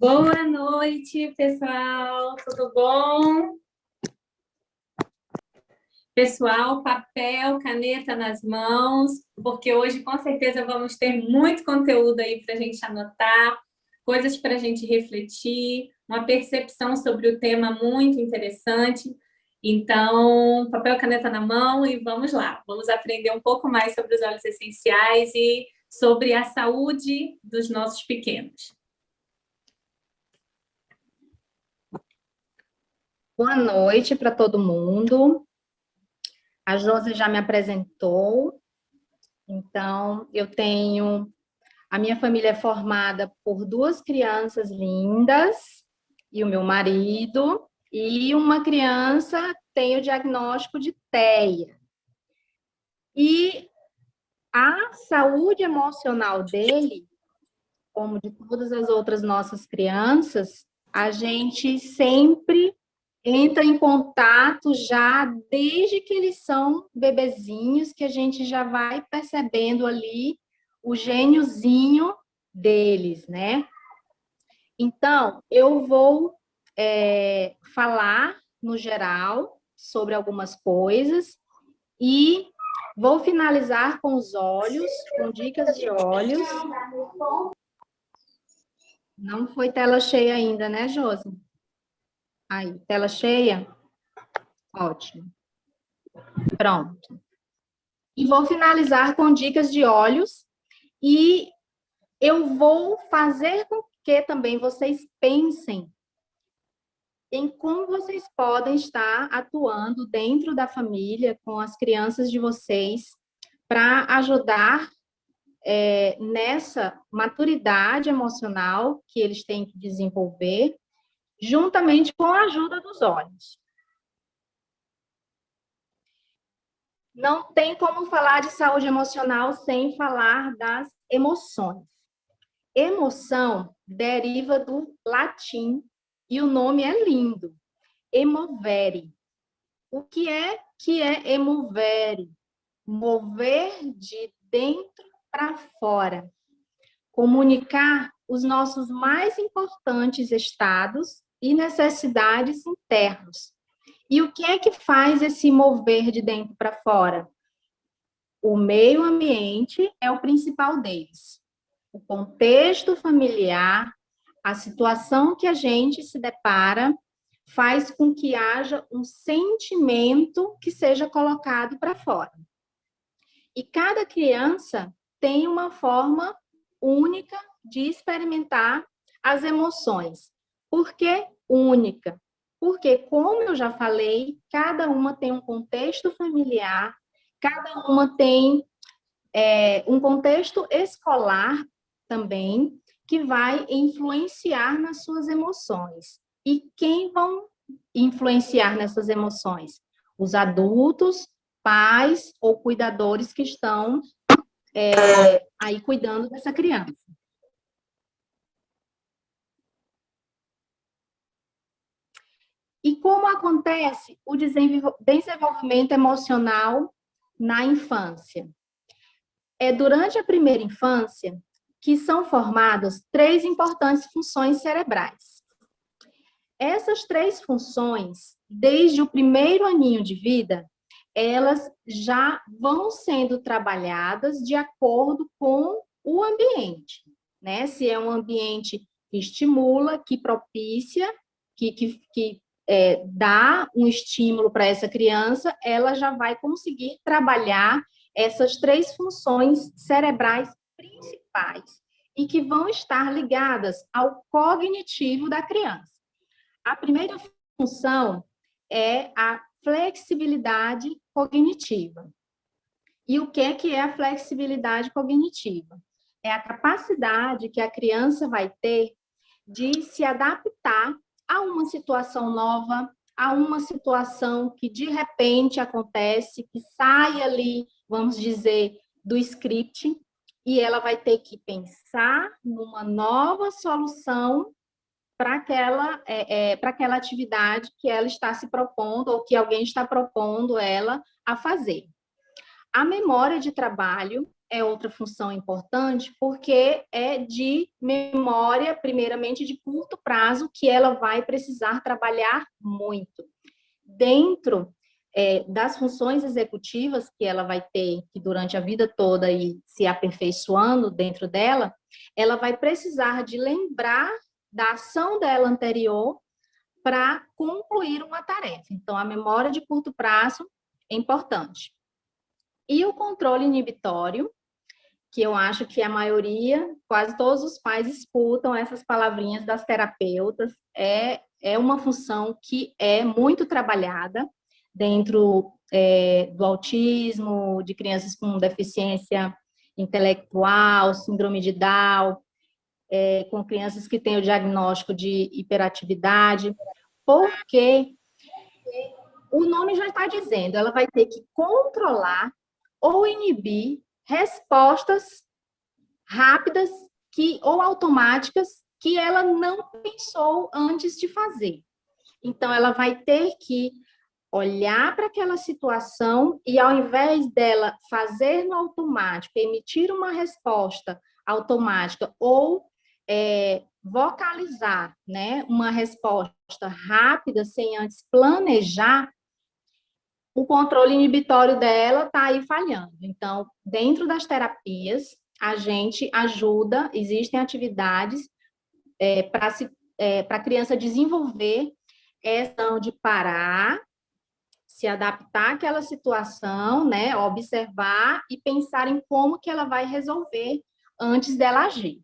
Boa noite, pessoal. Tudo bom? Pessoal, papel, caneta nas mãos, porque hoje com certeza vamos ter muito conteúdo aí para a gente anotar, coisas para a gente refletir, uma percepção sobre o tema muito interessante. Então, papel, caneta na mão e vamos lá. Vamos aprender um pouco mais sobre os óleos essenciais e sobre a saúde dos nossos pequenos. Boa noite para todo mundo. A Josi já me apresentou, então a minha família é formada por duas crianças lindas e o meu marido, e uma criança tem o diagnóstico de TEA. E a saúde emocional dele, como de todas as outras nossas crianças, a gente sempre entra em contato já desde que eles são bebezinhos, que a gente já vai percebendo ali o gêniozinho deles, né? Então, eu vou falar no geral sobre algumas coisas e vou finalizar com os olhos, com dicas de olhos. Não foi tela cheia ainda, né, Josi? Aí, tela cheia? Ótimo. Pronto. E vou finalizar com dicas de óleos e eu vou fazer com que também vocês pensem em como vocês podem estar atuando dentro da família com as crianças de vocês para ajudar nessa maturidade emocional que eles têm que desenvolver, juntamente com a ajuda dos óleos. Não tem como falar de saúde emocional sem falar das emoções. Emoção deriva do latim e o nome é lindo, emovere. O que é emovere? Mover de dentro para fora. Comunicar os nossos mais importantes estados e necessidades internos. E o que é que faz esse mover de dentro para fora? O meio ambiente é o principal deles. O contexto familiar, a situação que a gente se depara, faz com que haja um sentimento que seja colocado para fora. E cada criança tem uma forma única de experimentar as emoções. Por que única? Porque, como eu já falei, cada uma tem um contexto familiar, cada uma tem um contexto escolar também, que vai influenciar nas suas emoções. E quem vão influenciar nessas emoções? Os adultos, pais ou cuidadores que estão aí cuidando dessa criança. E como acontece o desenvolvimento emocional na infância? É durante a primeira infância que são formadas 3 importantes funções cerebrais. Essas 3 funções, desde o primeiro aninho de vida, elas já vão sendo trabalhadas de acordo com o ambiente, né? Se é um ambiente que estimula, que propicia, que dá um estímulo para essa criança, ela já vai conseguir trabalhar essas 3 funções cerebrais principais e que vão estar ligadas ao cognitivo da criança. A primeira função é a flexibilidade cognitiva. E o que é a flexibilidade cognitiva? É a capacidade que a criança vai ter de se adaptar a uma situação nova, a uma situação que de repente acontece, que sai ali, vamos dizer, do script, e ela vai ter que pensar numa nova solução para aquela atividade que ela está se propondo ou que alguém está propondo ela a fazer. A memória de trabalho é outra função importante, porque é de memória, primeiramente, de curto prazo, que ela vai precisar trabalhar muito. Dentro das funções executivas que ela vai ter, que durante a vida toda e se aperfeiçoando dentro dela, ela vai precisar de lembrar da ação dela anterior para concluir uma tarefa. Então, a memória de curto prazo é importante. E o controle inibitório, que eu acho que a maioria, quase todos os pais escutam essas palavrinhas das terapeutas, é uma função que é muito trabalhada dentro do autismo, de crianças com deficiência intelectual, síndrome de Down, com crianças que têm o diagnóstico de hiperatividade, porque o nome já está dizendo, ela vai ter que controlar ou inibir respostas rápidas ou automáticas que ela não pensou antes de fazer. Então, ela vai ter que olhar para aquela situação e, ao invés dela fazer no automático, emitir uma resposta automática ou vocalizar, né, uma resposta rápida sem antes planejar, o controle inibitório dela está aí falhando. Então, dentro das terapias, a gente ajuda, existem atividades para a criança desenvolver essa ação de parar, se adaptar àquela situação, né, observar e pensar em como que ela vai resolver antes dela agir.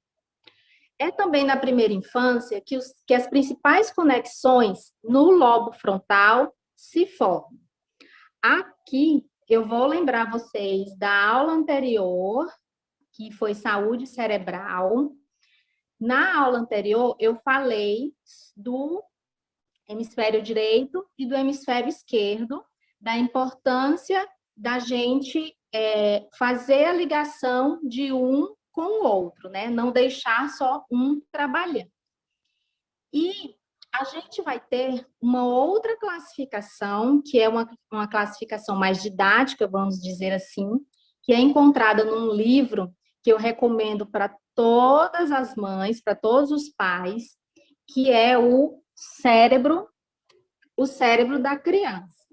É também na primeira infância que as principais conexões no lobo frontal se formam. Aqui, eu vou lembrar vocês da aula anterior, que foi saúde cerebral. Na aula anterior, eu falei do hemisfério direito e do hemisfério esquerdo, da importância da gente fazer a ligação de um com o outro, né? Não deixar só um trabalhando. E a gente vai ter uma outra classificação, que é uma classificação mais didática, vamos dizer assim, que é encontrada num livro que eu recomendo para todas as mães, para todos os pais, que é o cérebro da criança.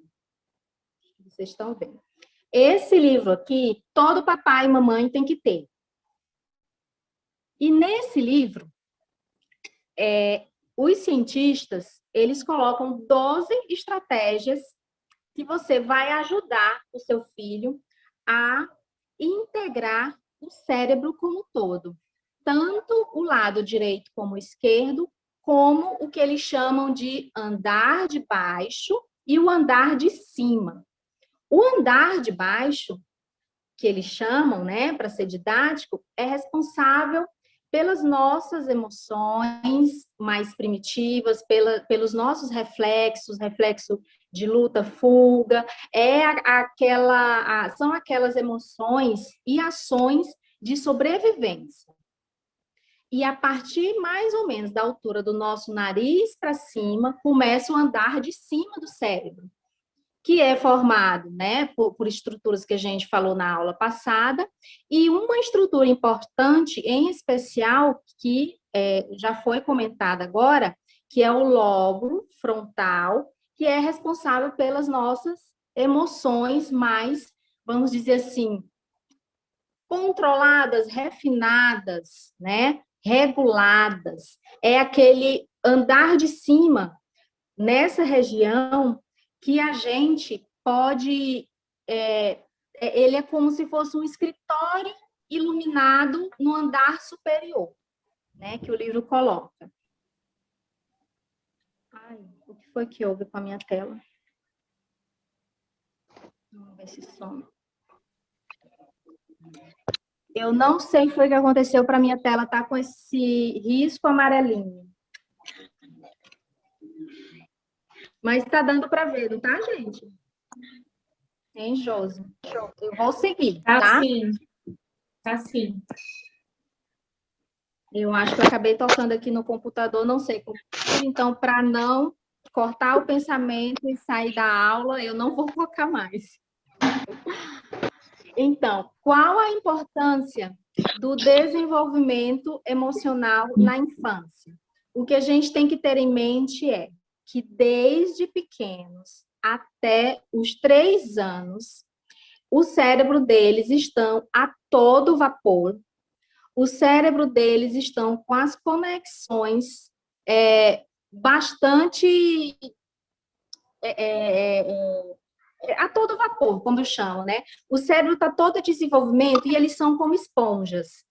Vocês estão vendo. Esse livro aqui, todo papai e mamãe tem que ter. E nesse livro, os cientistas, eles colocam 12 estratégias que você vai ajudar o seu filho a integrar o cérebro como um todo. Tanto o lado direito como o esquerdo, como o que eles chamam de andar de baixo e o andar de cima. O andar de baixo, que eles chamam, né, para ser didático, é responsável pelas nossas emoções mais primitivas, pelos nossos reflexo de luta, fuga, são aquelas emoções e ações de sobrevivência. E a partir mais ou menos da altura do nosso nariz para cima, começa o andar de cima do cérebro, que é formado, né, por estruturas que a gente falou na aula passada, e uma estrutura importante, em especial, que já foi comentada agora, que é o lobo frontal, que é responsável pelas nossas emoções mais, vamos dizer assim, controladas, refinadas, né, reguladas. É aquele andar de cima, nessa região, que a gente pode... ele é como se fosse um escritório iluminado no andar superior, né, que o livro coloca. Ai, o que foi que houve com a minha tela? Vamos ver se some. Eu não sei o que foi que aconteceu para a minha tela estar com esse risco amarelinho. Mas está dando para ver, não tá, gente? Hein, Josi? Eu vou seguir, tá? Tá sim. Tá sim. Eu acho que eu acabei tocando aqui no computador, não sei como. Então, para não cortar o pensamento e sair da aula, eu não vou focar mais. Então, qual a importância do desenvolvimento emocional na infância? O que a gente tem que ter em mente é que desde pequenos até os 3 anos, o cérebro deles estão a todo vapor, o cérebro deles estão com as conexões bastante a todo vapor, como chamam, né? O cérebro está todo em desenvolvimento e eles são como esponjas.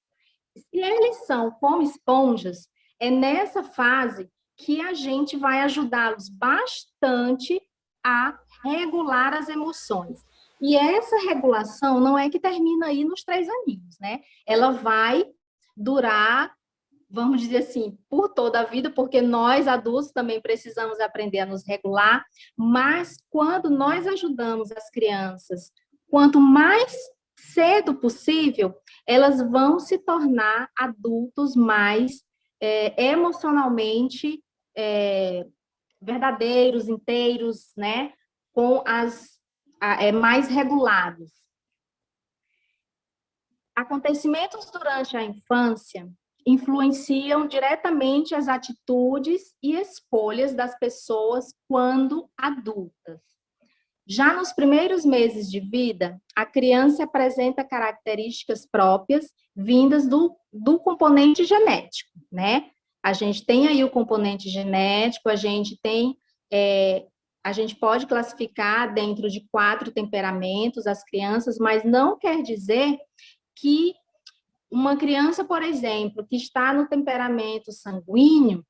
Se eles são como esponjas, é nessa fase que a gente vai ajudá-los bastante a regular as emoções. E essa regulação não é que termina aí nos 3 aninhos, né? Ela vai durar, vamos dizer assim, por toda a vida, porque nós adultos também precisamos aprender a nos regular, mas quando nós ajudamos as crianças, quanto mais cedo possível, elas vão se tornar adultos mais emocionalmente verdadeiros, inteiros, né? Com mais regulados. Acontecimentos durante a infância influenciam diretamente as atitudes e escolhas das pessoas quando adultas. Já nos primeiros meses de vida, a criança apresenta características próprias vindas do componente genético, né? A gente tem aí o componente genético, a gente pode classificar dentro de 4 temperamentos as crianças, mas não quer dizer que uma criança, por exemplo, que está no temperamento sanguíneo,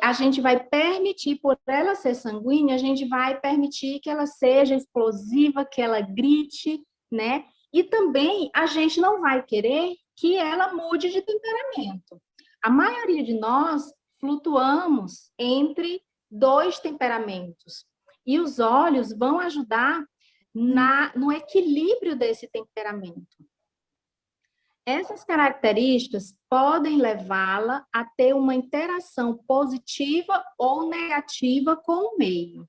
a gente vai permitir, por ela ser sanguínea, a gente vai permitir que ela seja explosiva, que ela grite, né? E também a gente não vai querer que ela mude de temperamento. A maioria de nós flutuamos entre 2 temperamentos. E os olhos vão ajudar no equilíbrio desse temperamento. Essas características podem levá-la a ter uma interação positiva ou negativa com o meio.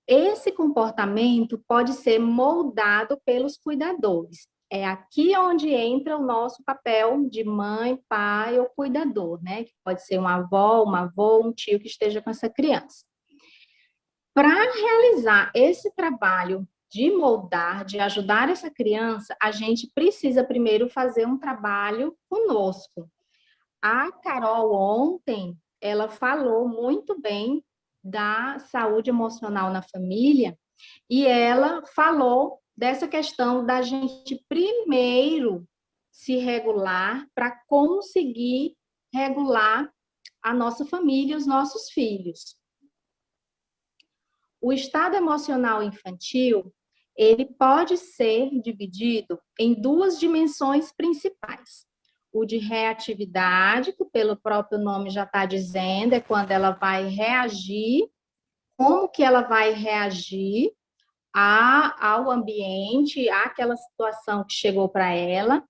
Esse comportamento pode ser moldado pelos cuidadores. É aqui onde entra o nosso papel de mãe, pai ou cuidador, né? Que pode ser uma avó, um avô, um tio que esteja com essa criança. Para realizar esse trabalho de moldar, de ajudar essa criança, a gente precisa primeiro fazer um trabalho conosco. A Carol ontem, ela falou muito bem da saúde emocional na família e ela falou dessa questão da gente primeiro se regular para conseguir regular a nossa família e os nossos filhos. O estado emocional infantil, ele pode ser dividido em 2 dimensões principais. O de reatividade, que pelo próprio nome já está dizendo, é quando ela vai reagir, como que ela vai reagir ao ambiente, àquela situação que chegou para ela.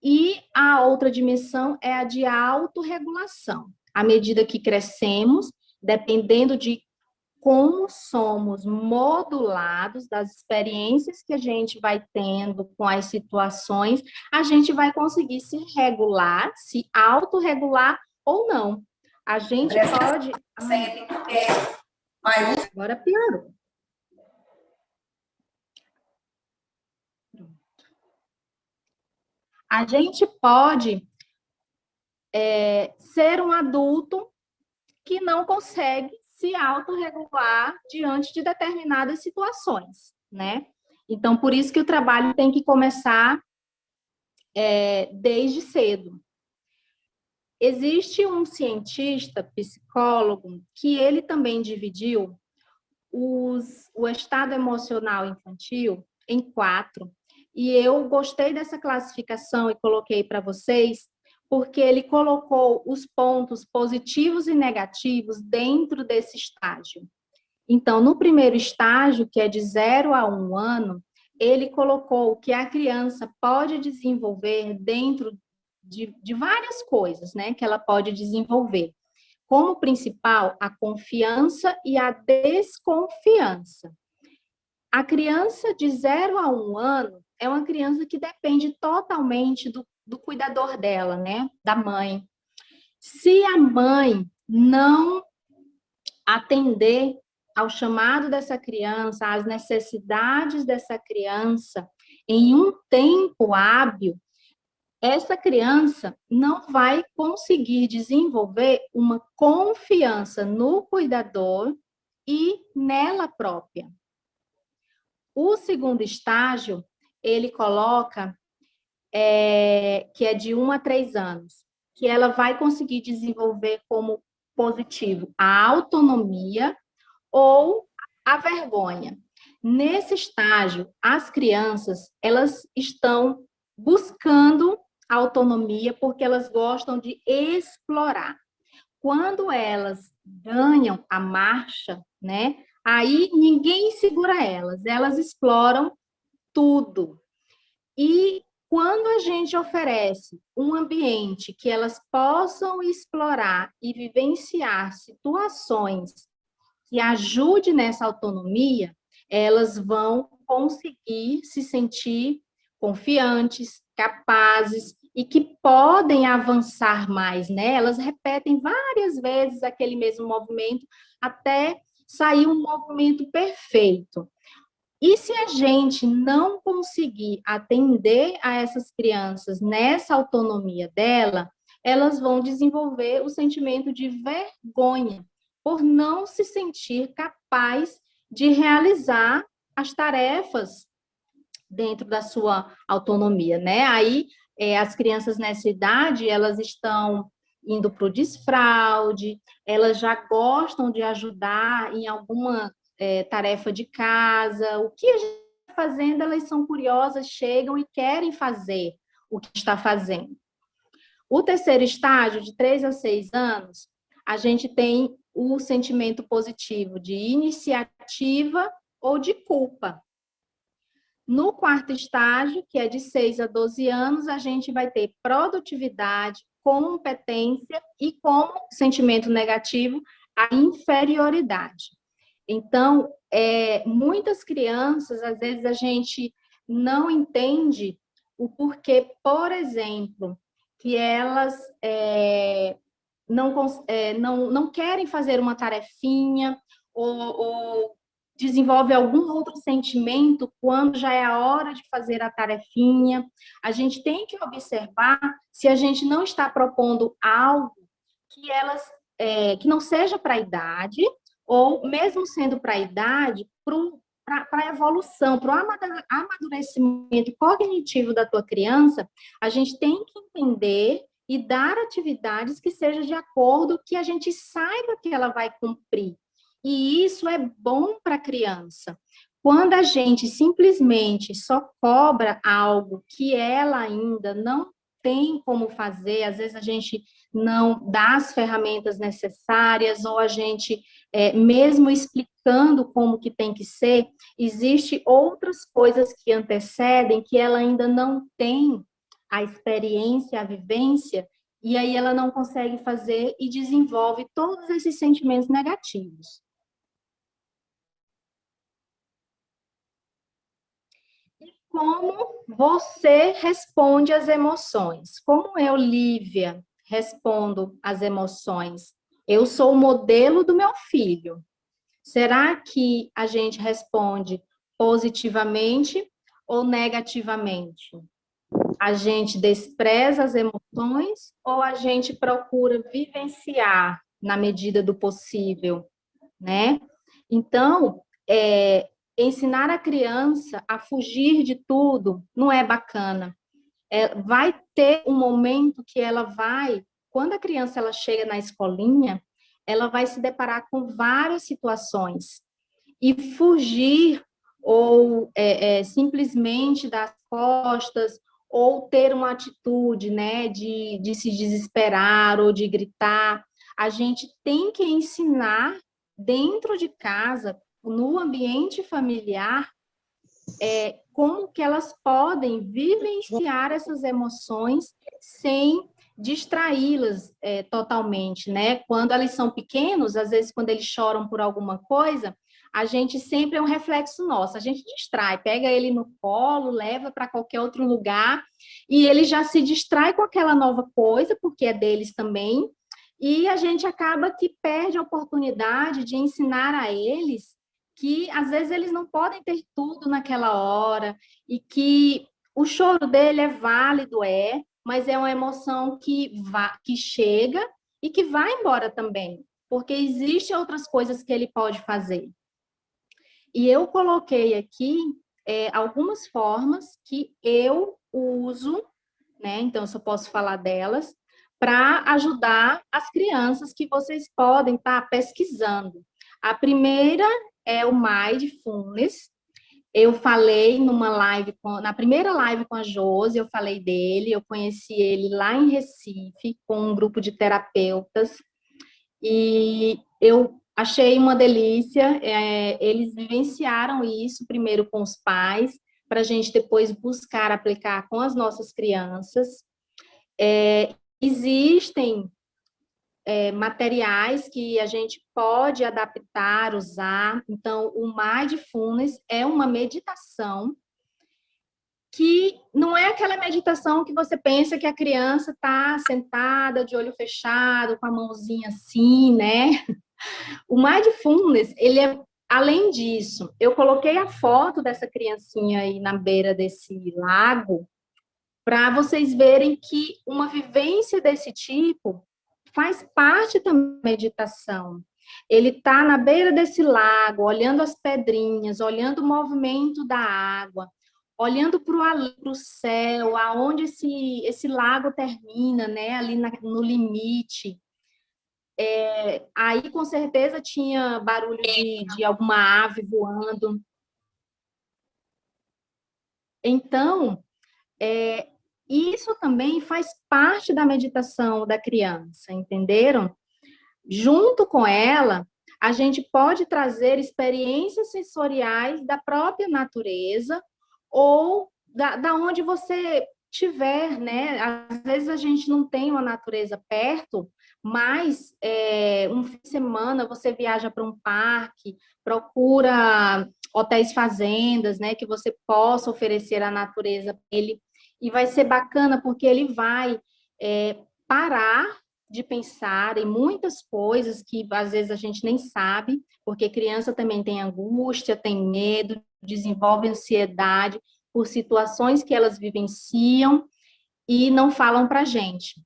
E a outra dimensão é a de autorregulação. À medida que crescemos, dependendo de como somos modulados das experiências que a gente vai tendo com as situações, a gente vai conseguir se regular, se autorregular ou não. A gente pode... Agora piorou. A gente pode ser um adulto que não consegue se autorregular diante de determinadas situações, né? Então, por isso que o trabalho tem que começar desde cedo. Existe um cientista, psicólogo, que ele também dividiu o estado emocional infantil em 4, e eu gostei dessa classificação e coloquei para vocês, porque ele colocou os pontos positivos e negativos dentro desse estágio. Então, no primeiro estágio, que é de 0 a 1 ano, ele colocou que a criança pode desenvolver dentro de várias coisas, né, que ela pode desenvolver. Como principal, a confiança e a desconfiança. A criança de 0 a 1 ano, é uma criança que depende totalmente do cuidador dela, né? Da mãe. Se a mãe não atender ao chamado dessa criança, às necessidades dessa criança, em um tempo hábil, essa criança não vai conseguir desenvolver uma confiança no cuidador e nela própria. O segundo estágio, ele coloca que é de 1 a 3 anos, que ela vai conseguir desenvolver como positivo a autonomia ou a vergonha. Nesse estágio, as crianças, elas estão buscando autonomia porque elas gostam de explorar. Quando elas ganham a marcha, né? Aí ninguém segura elas exploram tudo. E quando a gente oferece um ambiente que elas possam explorar e vivenciar situações que ajude nessa autonomia, elas vão conseguir se sentir confiantes, capazes e que podem avançar mais, né? Elas repetem várias vezes aquele mesmo movimento até sair um movimento perfeito. E se a gente não conseguir atender a essas crianças nessa autonomia dela, elas vão desenvolver o sentimento de vergonha por não se sentir capaz de realizar as tarefas dentro da sua autonomia, né? Aí, as crianças nessa idade, elas estão indo para o desfraude, elas já gostam de ajudar em alguma tarefa de casa, o que a gente está fazendo, elas são curiosas, chegam e querem fazer o que está fazendo. O terceiro estágio, de 3 a 6 anos, a gente tem o sentimento positivo de iniciativa ou de culpa. No quarto estágio, que é de 6 a 12 anos, a gente vai ter produtividade, competência e, como sentimento negativo, a inferioridade. Então, muitas crianças, às vezes, a gente não entende o porquê, por exemplo, que elas não querem fazer uma tarefinha ou desenvolve algum outro sentimento quando já é a hora de fazer a tarefinha. A gente tem que observar se a gente não está propondo algo que elas que não seja para a idade, ou mesmo sendo para a idade, para a evolução, para o amadurecimento cognitivo da tua criança, a gente tem que entender e dar atividades que sejam de acordo, que a gente saiba que ela vai cumprir. E isso é bom para a criança. Quando a gente simplesmente só cobra algo que ela ainda não tem como fazer, às vezes a gente não dá as ferramentas necessárias, ou a gente, mesmo explicando como que tem que ser, existe outras coisas que antecedem que ela ainda não tem a experiência, a vivência, e aí ela não consegue fazer e desenvolve todos esses sentimentos negativos. Como você responde às emoções? Como eu, Lívia, respondo às emoções? Eu sou o modelo do meu filho. Será que a gente responde positivamente ou negativamente? A gente despreza as emoções ou a gente procura vivenciar na medida do possível, né? Então, ensinar a criança a fugir de tudo não é bacana. Vai ter um momento que ela vai, quando a criança ela chega na escolinha, ela vai se deparar com várias situações. E fugir ou simplesmente dar as costas ou ter uma atitude, né, de se desesperar ou de gritar, a gente tem que ensinar dentro de casa, no ambiente familiar, como que elas podem vivenciar essas emoções sem distraí-las totalmente, né? Quando eles são pequenos, às vezes quando eles choram por alguma coisa, a gente sempre é um reflexo nosso, a gente distrai, pega ele no colo, leva para qualquer outro lugar e ele já se distrai com aquela nova coisa, porque é deles também, e a gente acaba que perde a oportunidade de ensinar a eles que às vezes eles não podem ter tudo naquela hora e que o choro dele é válido, mas é uma emoção que chega e que vai embora também, porque existem outras coisas que ele pode fazer. E eu coloquei aqui algumas formas que eu uso, né? Então, eu só posso falar delas, para ajudar as crianças que vocês podem estar pesquisando. A primeira é o Mindfulness. Eu falei na primeira live com a Josi, eu falei dele, eu conheci ele lá em Recife, com um grupo de terapeutas, e eu achei uma delícia. Eles vivenciaram isso primeiro com os pais, para a gente depois buscar aplicar com as nossas crianças. Existem materiais que a gente pode adaptar, usar. Então, o Mindfulness é uma meditação que não é aquela meditação que você pensa que a criança está sentada, de olho fechado, com a mãozinha assim, né? O Mindfulness, ele é além disso. Eu coloquei a foto dessa criancinha aí na beira desse lago, para vocês verem que uma vivência desse tipo faz parte da meditação. Ele está na beira desse lago, olhando as pedrinhas, olhando o movimento da água, olhando para o céu, aonde esse lago termina, né? Ali no limite. Aí, com certeza, tinha barulho de alguma ave voando. Então, isso também faz parte da meditação da criança, entenderam? Junto com ela, a gente pode trazer experiências sensoriais da própria natureza ou da onde você tiver, né? Às vezes a gente não tem uma natureza perto, mas um fim de semana você viaja para um parque, procura hotéis fazendas, né? Que você possa oferecer a natureza para ele. E vai ser bacana porque ele vai parar de pensar em muitas coisas que às vezes a gente nem sabe, porque criança também tem angústia, tem medo, desenvolve ansiedade por situações que elas vivenciam e não falam para a gente.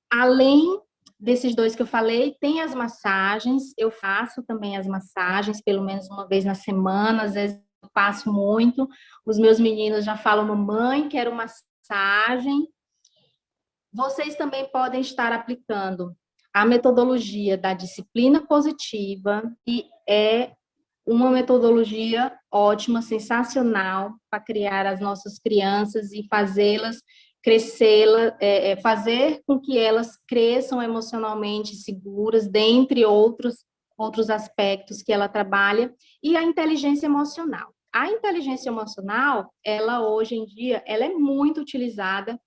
Além desses dois que eu falei, tem as massagens, eu faço também as massagens, pelo menos uma vez na semana, às vezes eu passo muito, os meus meninos já falam, mamãe, quero massagem. Vocês também podem estar aplicando a metodologia da disciplina positiva, que é uma metodologia ótima, sensacional, para criar as nossas crianças e fazê-las crescê-las, fazer com que elas cresçam emocionalmente seguras, dentre outros aspectos que ela trabalha, e a inteligência emocional. A inteligência emocional, ela hoje em dia, ela é muito utilizada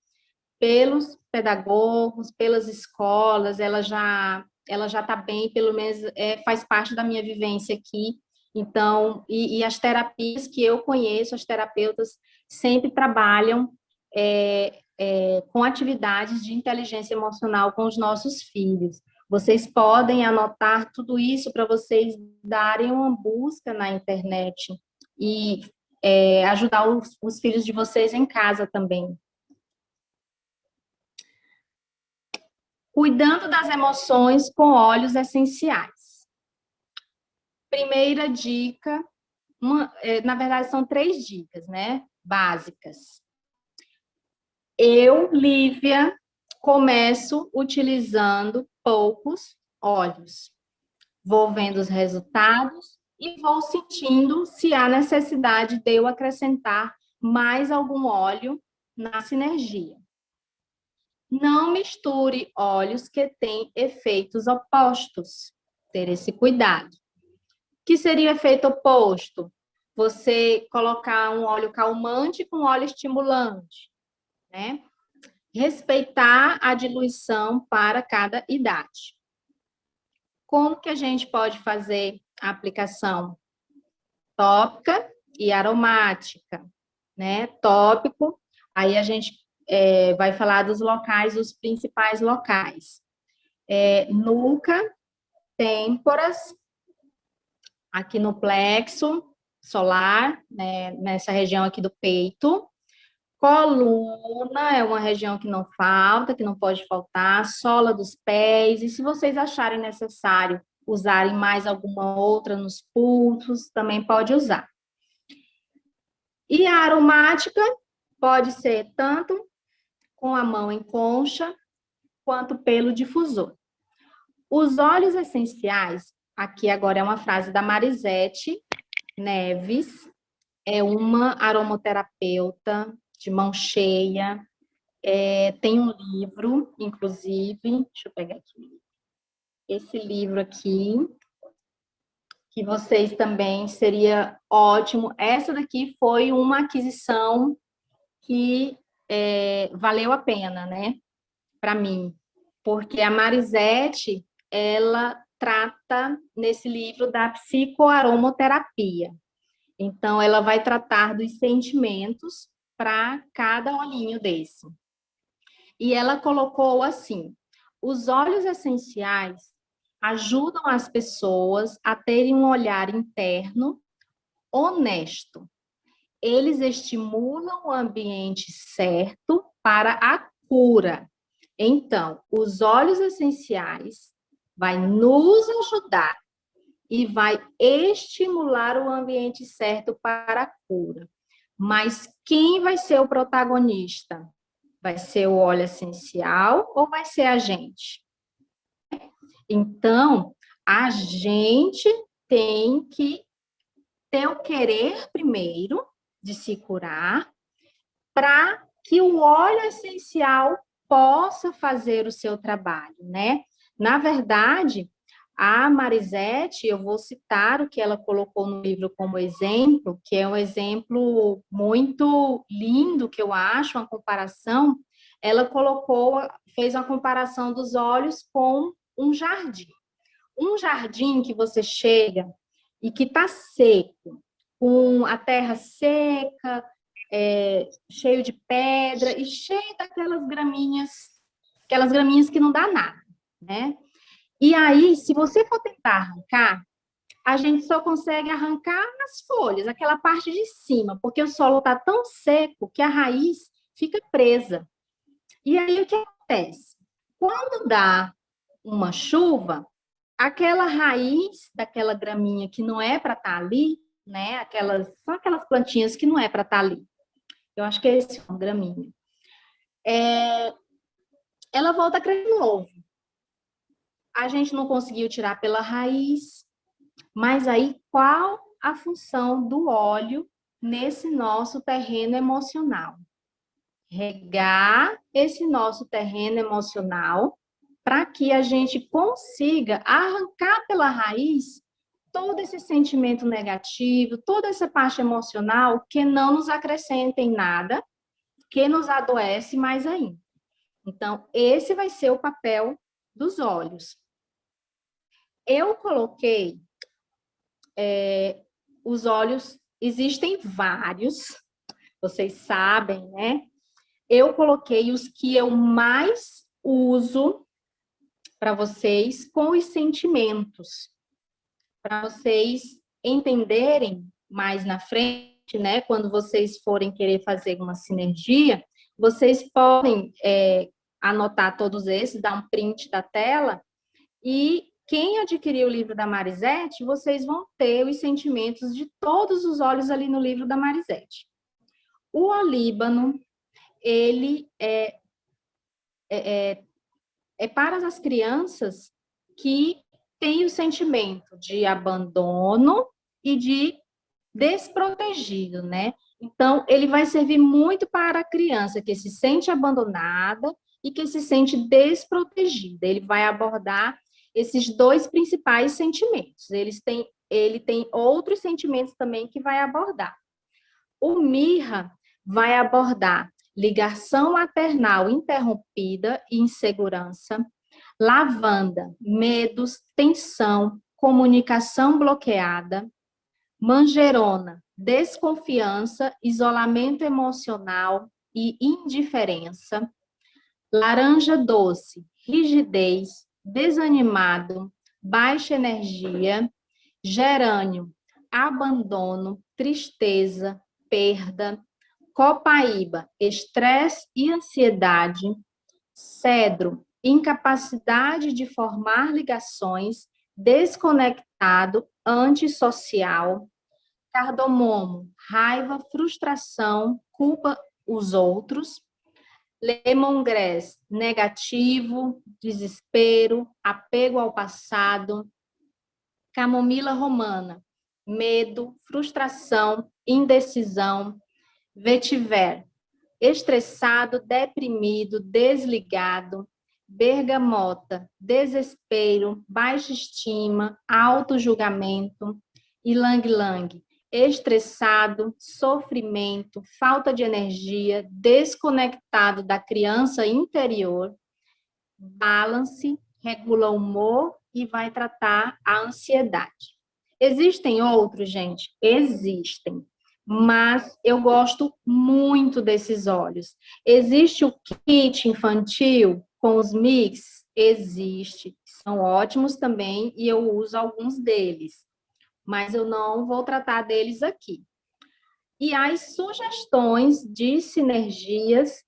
pelos pedagogos, pelas escolas, ela já está bem, pelo menos faz parte da minha vivência aqui. Então, e as terapias que eu conheço, as terapeutas sempre trabalham com atividades de inteligência emocional com os nossos filhos. Vocês podem anotar tudo isso para vocês darem uma busca na internet e ajudar os filhos de vocês em casa também. Cuidando das emoções com óleos essenciais. Primeira dica, na verdade são 3 dicas, né? Básicas. Eu, Lívia, começo utilizando poucos óleos. Vou vendo os resultados e vou sentindo se há necessidade de eu acrescentar mais algum óleo na sinergia. Não misture óleos que têm efeitos opostos. Ter esse cuidado. O que seria efeito oposto? Você colocar um óleo calmante com óleo estimulante, né? respeitar a diluição para cada idade. Como que a gente pode fazer a aplicação tópica e aromática, né? Tópico, aí a gente vai falar dos locais, os principais locais. Nuca, têmporas, aqui no plexo solar, né? Nessa região aqui do peito. Coluna é uma região que não falta, que não pode faltar, sola dos pés, e se vocês acharem necessário usarem mais alguma outra nos pulsos, também pode usar. E a aromática pode ser tanto com a mão em concha, quanto pelo difusor. Os óleos essenciais, aqui agora é uma frase da Marisete Neves, é uma aromaterapeuta de mão cheia, tem um livro, inclusive, deixa eu pegar aqui, esse livro aqui, que vocês também seria ótimo. Essa daqui foi uma aquisição que valeu a pena, né, para mim, porque a Marisete, ela trata nesse livro da psicoaromoterapia. Então, ela vai tratar dos sentimentos para cada olhinho desse. E ela colocou assim: os óleos essenciais ajudam as pessoas a terem um olhar interno honesto. Eles estimulam o ambiente certo para a cura. Então, os óleos essenciais vai nos ajudar e vai estimular o ambiente certo para a cura. Mas quem vai ser o protagonista? Vai ser o óleo essencial ou vai ser a gente? Então, a gente tem que ter o querer primeiro de se curar, para que o óleo essencial possa fazer o seu trabalho, né? Na verdade, a Marisete, eu vou citar o que ela colocou no livro como exemplo, que é um exemplo muito lindo, que eu acho, uma comparação. Ela fez uma comparação dos óleos com um jardim. Um jardim que você chega e que está seco, com a terra seca, cheio de pedra e cheio daquelas graminhas que não dá nada, né? E aí, se você for tentar arrancar, a gente só consegue arrancar as folhas, aquela parte de cima, porque o solo está tão seco que a raiz fica presa. E aí, o que acontece? Quando dá uma chuva, aquela raiz daquela graminha que não é para estar ali, né? São aquelas plantinhas que não é para estar ali. Eu acho que é esse uma graminha. Ela volta a crescer de novo. A gente não conseguiu tirar pela raiz, mas aí qual a função do óleo nesse nosso terreno emocional? Regar esse nosso terreno emocional para que a gente consiga arrancar pela raiz todo esse sentimento negativo, toda essa parte emocional que não nos acrescenta em nada, que nos adoece mais ainda. Então, esse vai ser o papel dos óleos. Eu coloquei os óleos, existem vários, vocês sabem, né? Eu coloquei os que eu mais uso para vocês com os sentimentos, para vocês entenderem mais na frente, né? Quando vocês forem querer fazer uma sinergia, vocês podem anotar todos esses, dar um print da tela, e quem adquirir o livro da Marisete, vocês vão ter os sentimentos de todos os óleos ali no livro da Marisete. O olíbano, ele é para as crianças que têm o sentimento de abandono e de desprotegido, né? Então, ele vai servir muito para a criança que se sente abandonada e que se sente desprotegida. Ele vai abordar esses dois principais sentimentos. Ele tem outros sentimentos também que vai abordar. O mirra vai abordar ligação maternal interrompida e insegurança. Lavanda, medos, tensão, comunicação bloqueada. Manjerona, desconfiança, isolamento emocional e indiferença. Laranja doce, rigidez, desanimado, baixa energia. Gerânio, abandono, tristeza, perda. Copaíba, estresse e ansiedade. Cedro, incapacidade de formar ligações, desconectado, antissocial. Cardamomo, raiva, frustração, culpa os outros. Lemongrass, negativo, desespero, apego ao passado. Camomila romana, medo, frustração, indecisão. Vetiver, estressado, deprimido, desligado. Bergamota, desespero, baixa estima, auto-julgamento. Ylang-ylang, estressado, sofrimento, falta de energia, desconectado da criança interior. Balance, regula o humor e vai tratar a ansiedade. Existem outros, gente? Existem. Mas eu gosto muito desses óleos. Existe o kit infantil com os mix? Existe. São ótimos também e eu uso alguns deles. Mas eu não vou tratar deles aqui. E as sugestões de sinergias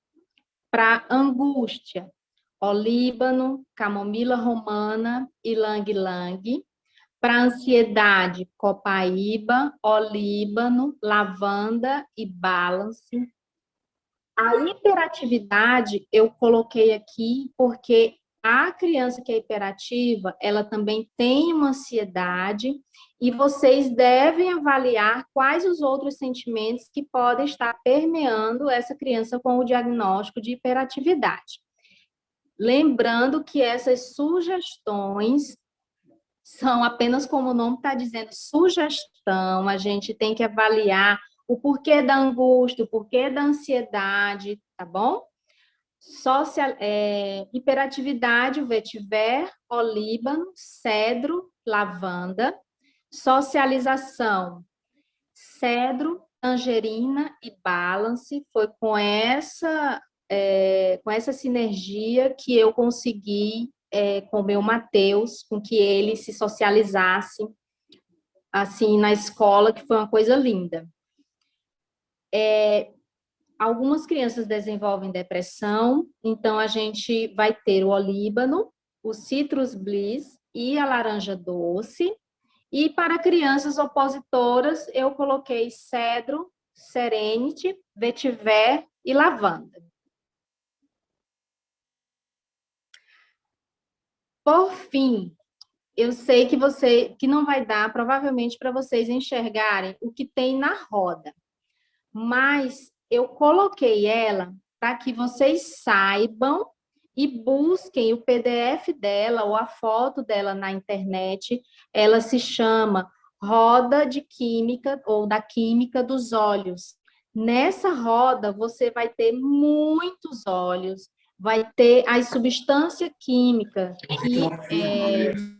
para angústia: olíbano, camomila romana e ylang-ylang. Para ansiedade, copaíba, olíbano, lavanda e balance. A hiperatividade eu coloquei aqui porque a criança que é hiperativa, ela também tem uma ansiedade e vocês devem avaliar quais os outros sentimentos que podem estar permeando essa criança com o diagnóstico de hiperatividade. Lembrando que essas sugestões são apenas, como o nome está dizendo, sugestão. A gente tem que avaliar o porquê da angústia, o porquê da ansiedade, tá bom? Hiperatividade, o vetiver, olíbano, cedro, lavanda. Socialização, cedro, tangerina e balance. Foi com essa sinergia que eu consegui com o meu Mateus, com que ele se socializasse assim na escola, que foi uma coisa linda. Algumas crianças desenvolvem depressão, então a gente vai ter o olíbano, o citrus bliss e a laranja doce. E para crianças opositoras, eu coloquei cedro, serenity, vetiver e lavanda. Por fim, eu sei que não vai dar, provavelmente, para vocês enxergarem o que tem na roda, mas eu coloquei ela para que vocês saibam e busquem o PDF dela ou a foto dela na internet. Ela se chama Roda de Química ou da Química dos Óleos. Nessa roda, você vai ter muitos óleos, vai ter as substâncias químicas que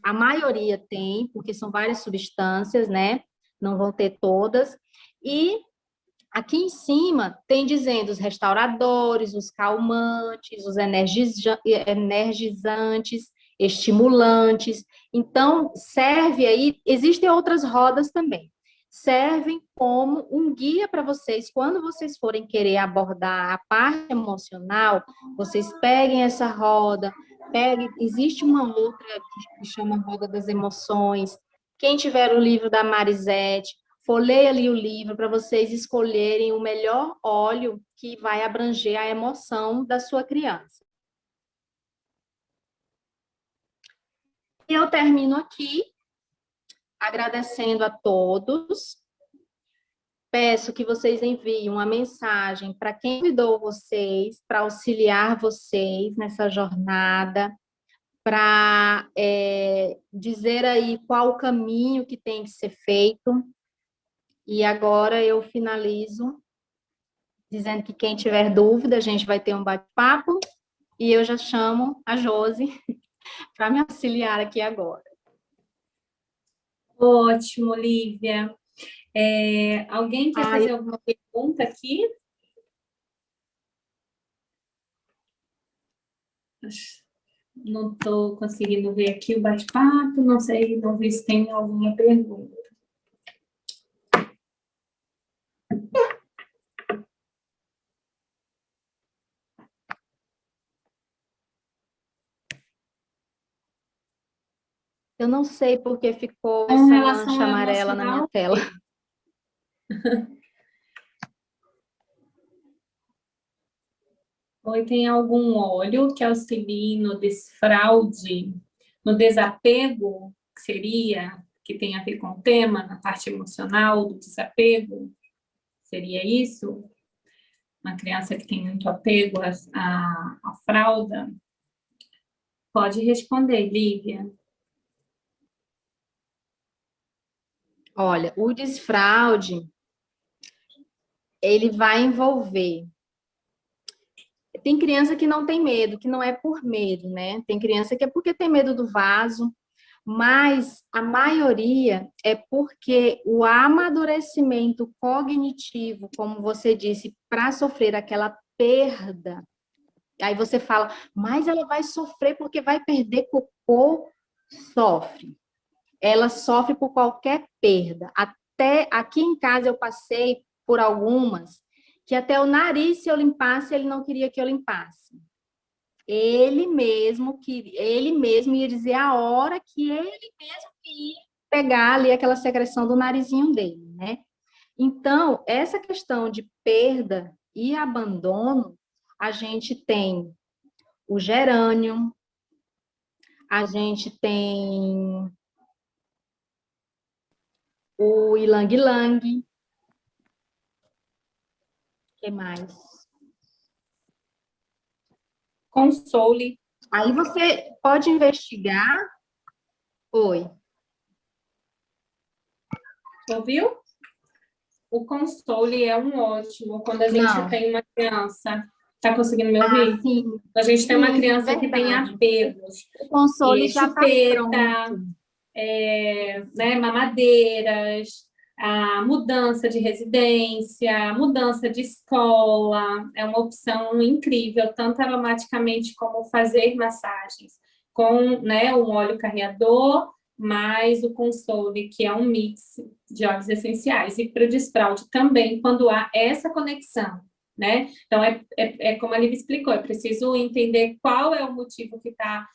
a maioria tem, porque são várias substâncias, né? Não vão ter todas. E aqui em cima tem dizendo os restauradores, os calmantes, os energizantes, estimulantes. Então, serve aí, existem outras rodas também. Servem como um guia para vocês, quando vocês forem querer abordar a parte emocional, vocês peguem essa roda, existe uma outra que chama Roda das Emoções. Quem tiver o livro da Marisete, folheie ali o livro para vocês escolherem o melhor óleo que vai abranger a emoção da sua criança. E eu termino aqui agradecendo a todos. Peço que vocês enviem uma mensagem para quem convidou vocês, para auxiliar vocês nessa jornada, para dizer aí qual o caminho que tem que ser feito. E agora eu finalizo dizendo que quem tiver dúvida, a gente vai ter um bate-papo. E eu já chamo a Josi para me auxiliar aqui agora. Ótimo, Lívia. Alguém quer fazer alguma pergunta aqui? Não estou conseguindo ver aqui o bate-papo, não sei, não vi se tem alguma pergunta. Eu não sei porque ficou Com essa relação mancha ao amarela na minha emocional, tela. ou tem algum óleo que auxilie no desfraude, no desapego, que seria, que tem a ver com o tema, na parte emocional do desapego? Seria isso? Uma criança que tem muito apego à fralda? Pode responder, Lívia. Olha, o desfraude, ele vai envolver. Tem criança que não tem medo, que não é por medo, né? Tem criança que é porque tem medo do vaso, mas a maioria é porque o amadurecimento cognitivo, como você disse, para sofrer aquela perda. Aí você fala, mas ela vai sofrer porque vai perder cocô? Sofre. Ela sofre por qualquer perda. Até aqui em casa eu passei por algumas que até o nariz, se eu limpasse, ele não queria que eu limpasse. Ele mesmo ia dizer a hora que ele mesmo ia pegar ali aquela secreção do narizinho dele, né? Então, essa questão de perda e abandono, a gente tem o gerânio, a gente tem o ilang-ilang, que mais? Console. Aí você pode investigar. Oi. Ouviu? O console é um ótimo quando a gente tem uma criança. Está conseguindo me ouvir? Sim. A gente tem uma Sim, criança que tem verdade. apegos. O console já está Chupeta, pronto. né, mamadeiras, a mudança de residência, mudança de escola, é uma opção incrível, tanto aromaticamente como fazer massagens com, né, um óleo carreador, mais o console, que é um mix de óleos essenciais. E para o desfraude também, quando há essa conexão, né? Então, como a Lívia explicou, é preciso entender qual é o motivo que está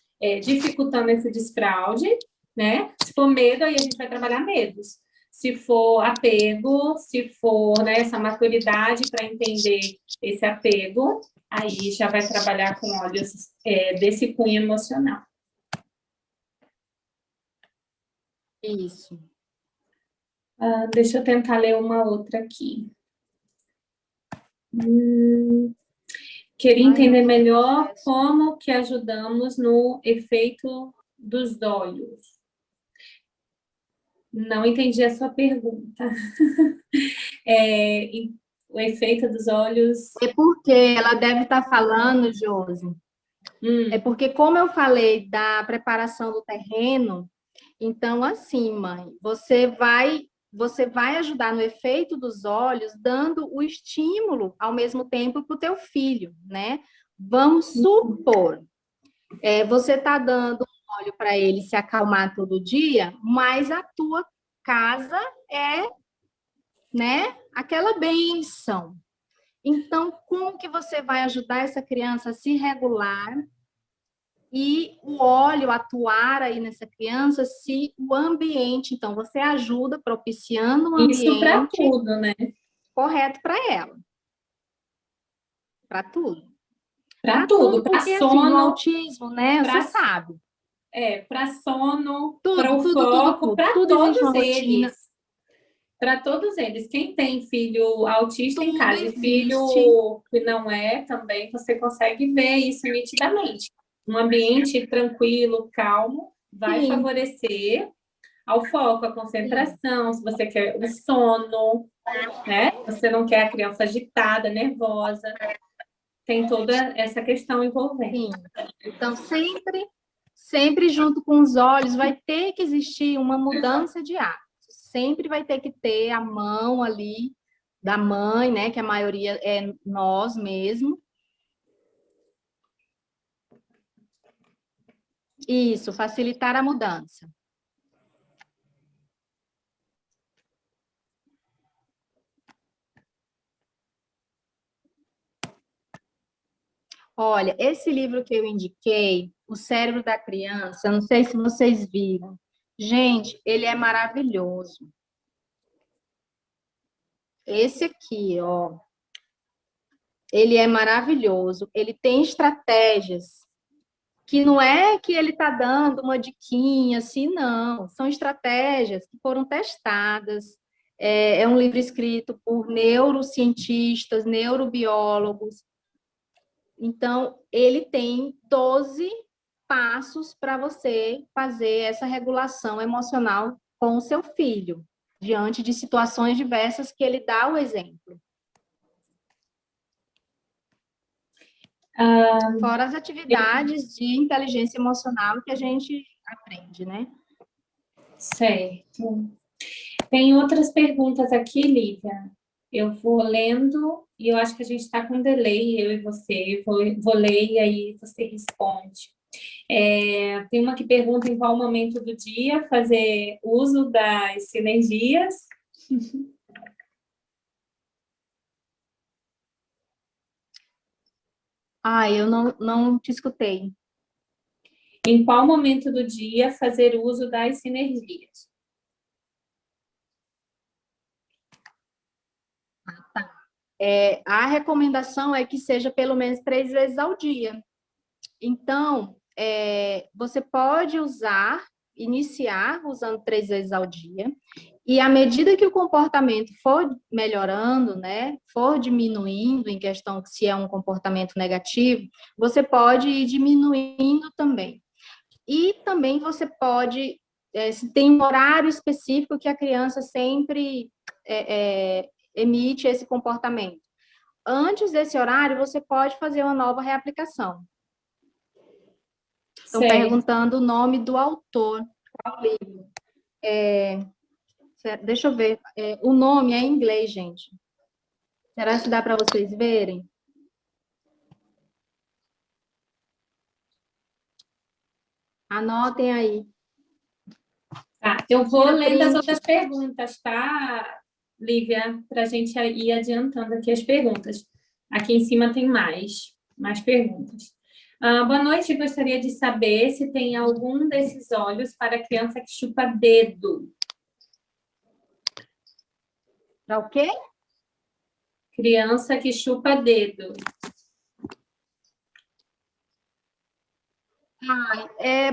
dificultando esse desfraude, né? Se for medo, aí a gente vai trabalhar medos. Se for apego, se for, né, essa maturidade para entender esse apego, aí já vai trabalhar com óleos desse cunho emocional. Isso. Deixa eu tentar ler uma outra aqui. Queria entender melhor como que ajudamos no efeito dos olhos. Não entendi a sua pergunta. O efeito dos olhos... É porque ela deve estar falando, Josi. É porque, como eu falei da preparação do terreno, então, assim, mãe, você vai ajudar no efeito dos olhos, dando o estímulo ao mesmo tempo para o teu filho, né? Vamos supor, você está dando um óleo para ele se acalmar todo dia, mas a tua casa é, né, aquela bênção. Então, como que você vai ajudar essa criança a se regular e o óleo atuar aí nessa criança se o ambiente, então, você ajuda propiciando um Isso para ambiente tudo, né? correto para ela. Para tudo. Para Para tudo, tudo, para porque assim, no sono, autismo, né, você sabe. para sono, para Tudo, o tudo, tudo, foco, tudo. para Tudo existe todos uma rotina, eles. Para todos eles. Quem tem filho autista em tudo casa e existe. filho que não é, também você consegue ver isso nitidamente. Um ambiente tranquilo, calmo, vai Sim, favorecer ao foco, à concentração, se você quer o sono, né? Você não quer a criança agitada, nervosa. Tem toda essa questão envolvendo. Sim. Então, sempre junto com os olhos, vai ter que existir uma mudança de hábito. Sempre vai ter que ter a mão ali da mãe, né? Que a maioria é nós mesmo. Isso, facilitar a mudança. Olha, esse livro que eu indiquei, O Cérebro da Criança, não sei se vocês viram. Gente, ele é maravilhoso. Esse aqui, ó, ele é maravilhoso. Ele tem estratégias que não é que ele está dando uma diquinha assim, não. São estratégias que foram testadas. É um livro escrito por neurocientistas, neurobiólogos. Então, ele tem 12 passos para você fazer essa regulação emocional com o seu filho, diante de situações diversas que ele dá o exemplo. Fora as atividades de inteligência emocional que a gente aprende, né? Certo. Tem outras perguntas aqui, Lívia. Eu vou lendo e eu acho que a gente está com delay, eu e você. Vou ler e aí você responde. Tem uma que pergunta em qual momento do dia fazer uso das sinergias. Eu não te escutei. Em qual momento do dia fazer uso das sinergias? A recomendação é que seja pelo menos 3 vezes ao dia. Então, você pode iniciar usando 3 vezes ao dia, e à medida que o comportamento for melhorando, né, for diminuindo em questão se é um comportamento negativo, você pode ir diminuindo também. E também você pode, se tem um horário específico que a criança sempre emite esse comportamento. Antes desse horário, você pode fazer uma nova reaplicação. Estão perguntando o nome do autor. Qual livro? Deixa eu ver. O nome é em inglês, gente. Será que dá para vocês verem? Anotem aí. Tá, eu vou lendo as outras perguntas, tá, Lívia? Para a gente ir adiantando aqui as perguntas. Aqui em cima tem mais perguntas. Boa noite, gostaria de saber se tem algum desses olhos para criança que chupa dedo. Para o quê? Criança que chupa dedo.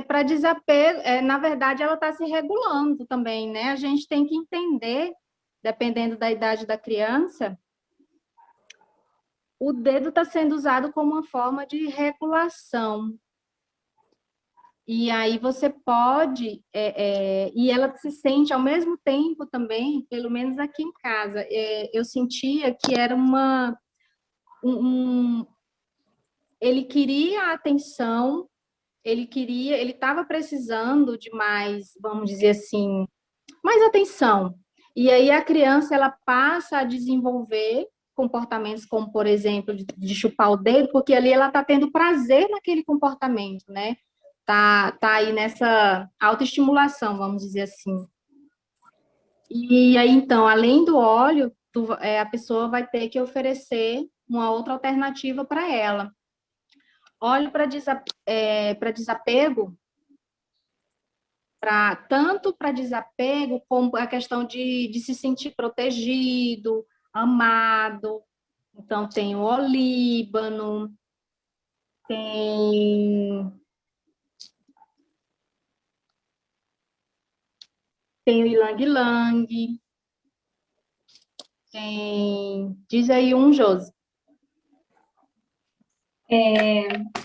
Para desapego, na verdade, ela está se regulando também, né? A gente tem que entender, dependendo da idade da criança, o dedo está sendo usado como uma forma de regulação. E aí você pode, e ela se sente ao mesmo tempo também, pelo menos aqui em casa, eu sentia que era ele queria a atenção, ele estava precisando de mais, vamos dizer assim, mais atenção. E aí a criança, ela passa a desenvolver comportamentos como, por exemplo, de chupar o dedo, porque ali ela está tendo prazer naquele comportamento, né? Tá aí nessa autoestimulação, vamos dizer assim. E aí, então, além do óleo, a pessoa vai ter que oferecer uma outra alternativa para ela. Óleo para desapego, tanto para desapego, como a questão de se sentir protegido, amado. Então, tem o olíbano, tem o ilang-ilang, diz aí um, Josi.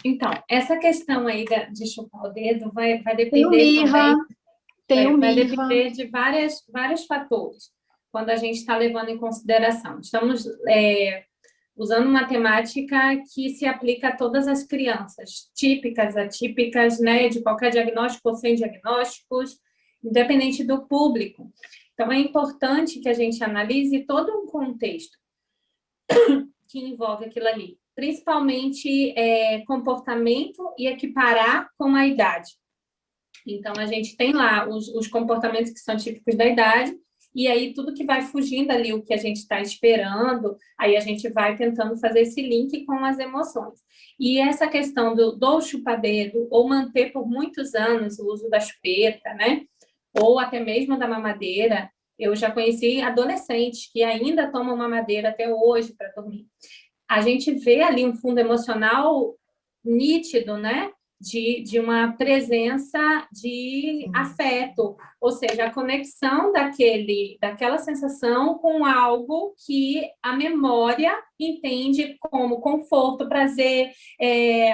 Então, essa questão aí de chupar o dedo vai Tem o depender mirra. também. Tem o Vai MIRVA. depender de vários fatores, quando a gente está levando em consideração. Estamos usando uma temática que se aplica a todas as crianças, típicas, atípicas, né, de qualquer diagnóstico ou sem diagnósticos, independente do público. Então, é importante que a gente analise todo um contexto que envolve aquilo ali, principalmente comportamento e equiparar com a idade. Então, a gente tem lá os comportamentos que são típicos da idade, e aí tudo que vai fugindo ali, o que a gente está esperando, aí a gente vai tentando fazer esse link com as emoções. E essa questão do chupadeiro, ou manter por muitos anos o uso da chupeta, né? Ou até mesmo da mamadeira, eu já conheci adolescentes que ainda tomam mamadeira até hoje para dormir. A gente vê ali um fundo emocional nítido, né? De uma presença de afeto, ou seja, a conexão daquela sensação com algo que a memória entende como conforto, prazer,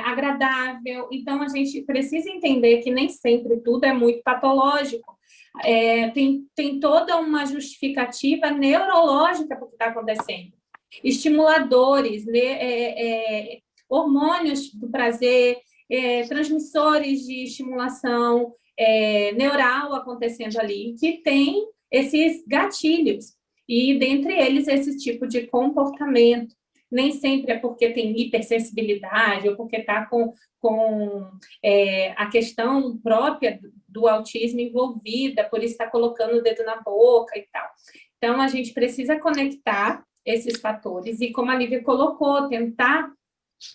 agradável. Então, a gente precisa entender que nem sempre tudo é muito patológico. Tem toda uma justificativa neurológica para o que está acontecendo. Estimuladores, né, hormônios do prazer, transmissores de estimulação neural acontecendo ali, que tem esses gatilhos, e dentre eles esse tipo de comportamento. Nem sempre é porque tem hipersensibilidade ou porque está com a questão própria do autismo envolvida, por isso está colocando o dedo na boca e tal. Então, a gente precisa conectar esses fatores e, como a Lívia colocou, tentar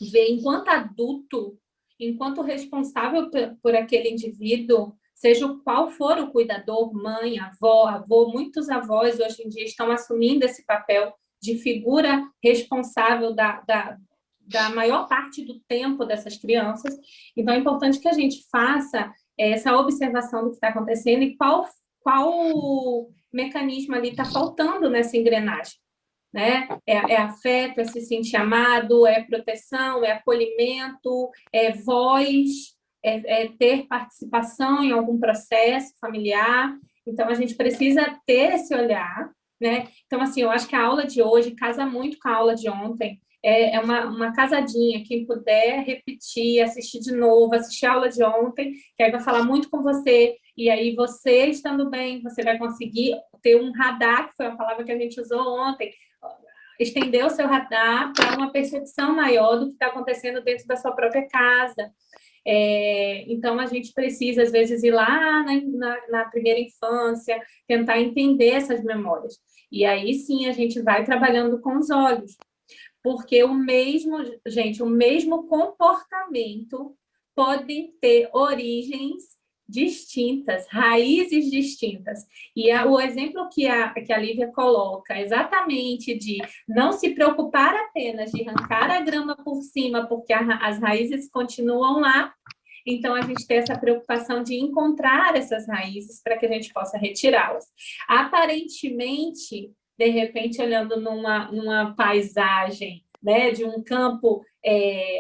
ver enquanto adulto, enquanto responsável por aquele indivíduo, seja qual for o cuidador, mãe, avô, muitos avós hoje em dia estão assumindo esse papel de figura responsável da maior parte do tempo dessas crianças. Então, é importante que a gente faça essa observação do que está acontecendo e qual mecanismo ali está faltando nessa engrenagem. Né? É afeto, é se sentir amado, é proteção, é acolhimento, é voz, é ter participação em algum processo familiar. Então, a gente precisa ter esse olhar, né? Então, assim, eu acho que a aula de hoje casa muito com a aula de ontem. É uma casadinha. Quem puder repetir, assistir de novo, assistir a aula de ontem, que aí vai falar muito com você. E aí, você estando bem, você vai conseguir ter um radar, que foi a palavra que a gente usou ontem, estender o seu radar para uma percepção maior do que está acontecendo dentro da sua própria casa. Então, a gente precisa, às vezes, ir lá na primeira infância, tentar entender essas memórias. E aí, sim, a gente vai trabalhando com os olhos. Porque o mesmo comportamento pode ter origens distintas, raízes distintas. E o exemplo que a Lívia coloca, exatamente de não se preocupar apenas de arrancar a grama por cima, porque as raízes continuam lá. Então, a gente tem essa preocupação de encontrar essas raízes para que a gente possa retirá-las. Aparentemente, de repente, olhando numa paisagem, né, de um campo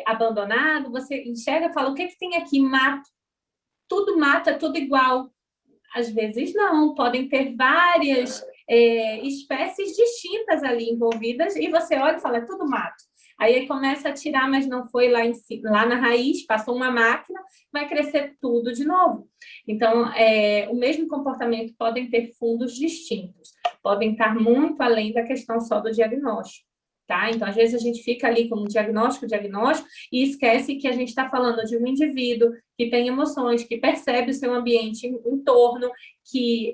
abandonado, você enxerga e fala, o que tem aqui? Mato. Tudo mato, é tudo igual. Às vezes não, podem ter várias espécies distintas ali envolvidas, e você olha e fala, é tudo mato. Aí começa a tirar, mas não foi lá na raiz, passou uma máquina, vai crescer tudo de novo. Então, o mesmo comportamento podem ter fundos distintos, podem estar muito além da questão só do diagnóstico. Tá? Então, às vezes, a gente fica ali com diagnóstico, e esquece que a gente está falando de um indivíduo que tem emoções, que percebe o seu ambiente em torno, que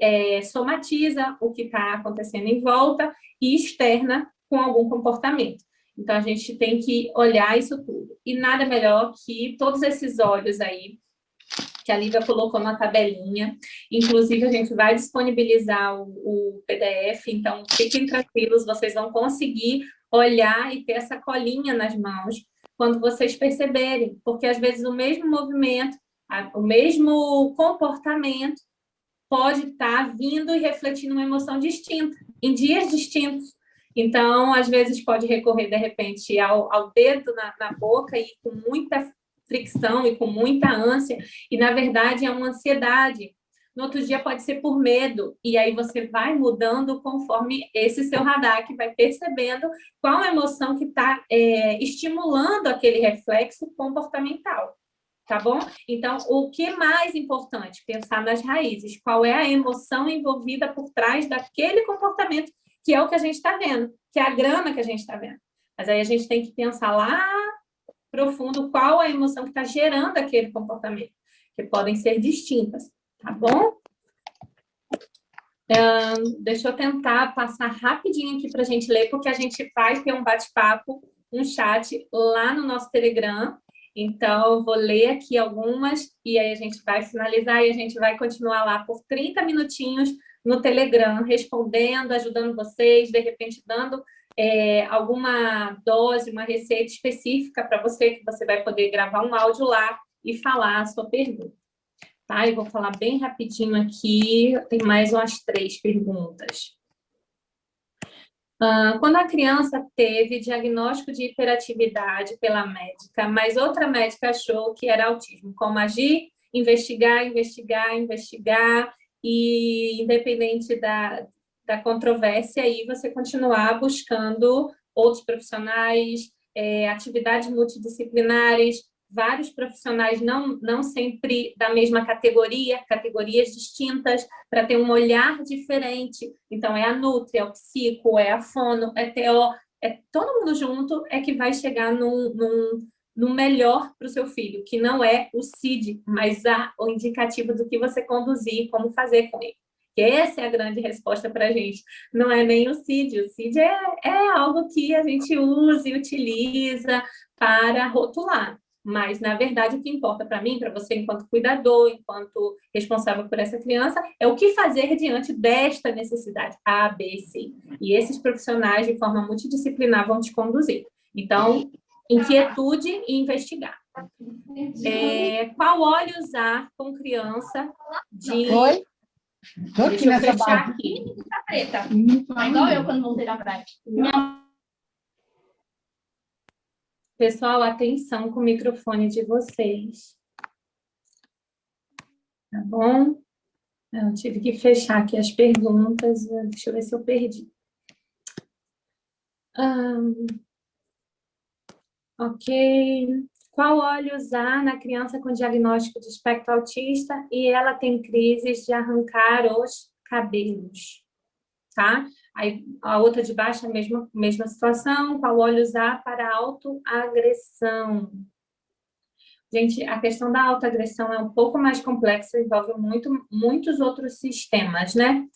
somatiza o que está acontecendo em volta e externa com algum comportamento. Então, a gente tem que olhar isso tudo. E nada melhor que todos esses olhos aí, que a Lívia colocou na tabelinha. Inclusive, a gente vai disponibilizar o PDF, então fiquem tranquilos, vocês vão conseguir olhar e ter essa colinha nas mãos quando vocês perceberem, porque às vezes o mesmo movimento, o mesmo comportamento pode estar vindo e refletindo uma emoção distinta, em dias distintos. Então, às vezes pode recorrer, de repente, ao dedo na boca e com muita fricção e com muita ânsia, e, na verdade, é uma ansiedade. no outro dia pode ser por medo, e aí você vai mudando conforme esse seu radar, que vai percebendo qual a emoção que está estimulando aquele reflexo comportamental. Tá bom? Então, o que é mais importante? Pensar nas raízes. Qual é a emoção envolvida por trás daquele comportamento, que é o que a gente está vendo, que é a grama que a gente está vendo. Mas aí a gente tem que pensar lá profundo qual a emoção que está gerando aquele comportamento, que podem ser distintas, tá bom? Deixa eu tentar passar rapidinho aqui para a gente ler, porque a gente vai ter um bate-papo, um chat lá no nosso Telegram. Então, eu vou ler aqui algumas e aí a gente vai finalizar e a gente vai continuar lá por 30 minutinhos no Telegram, respondendo, ajudando vocês, de repente dando alguma dose, uma receita específica para você, que você vai poder gravar um áudio lá e falar a sua pergunta. Tá? Eu vou falar bem rapidinho aqui, tem mais umas 3 perguntas. Quando a criança teve diagnóstico de hiperatividade pela médica, mas outra médica achou que era autismo, como agir? Investigar, investigar, investigar, e independente da controvérsia, aí você continuar buscando outros profissionais, atividades multidisciplinares, vários profissionais, não sempre da mesma categoria, categorias distintas, para ter um olhar diferente. Então, é a Nutri, é o Psico, é a Fono, é TO, todo mundo junto é que vai chegar no melhor para o seu filho, que não é o CID, mas o indicativo do que você conduzir, como fazer com ele. Essa é a grande resposta para a gente. Não é nem o CID. O CID é algo que a gente usa e utiliza para rotular. Mas, na verdade, o que importa para mim, para você, enquanto cuidador, enquanto responsável por essa criança, é o que fazer diante desta necessidade, A, B, C. E esses profissionais, de forma multidisciplinar, vão te conduzir. Então, inquietude e investigar. Qual óleo usar com criança de... Oi? Tô aqui Deixa eu nessa fechar base. aqui. Tá preta. É igual eu quando voltei da praia. Pessoal, atenção com o microfone de vocês. Tá bom? Eu tive que fechar aqui as perguntas. Deixa eu ver se eu perdi. Ok. Qual óleo usar na criança com diagnóstico de espectro autista e ela tem crises de arrancar os cabelos? Tá? Aí, a outra de baixo, a mesma situação. Qual óleo usar para autoagressão? Gente, a questão da autoagressão é um pouco mais complexa, envolve muitos outros sistemas, né?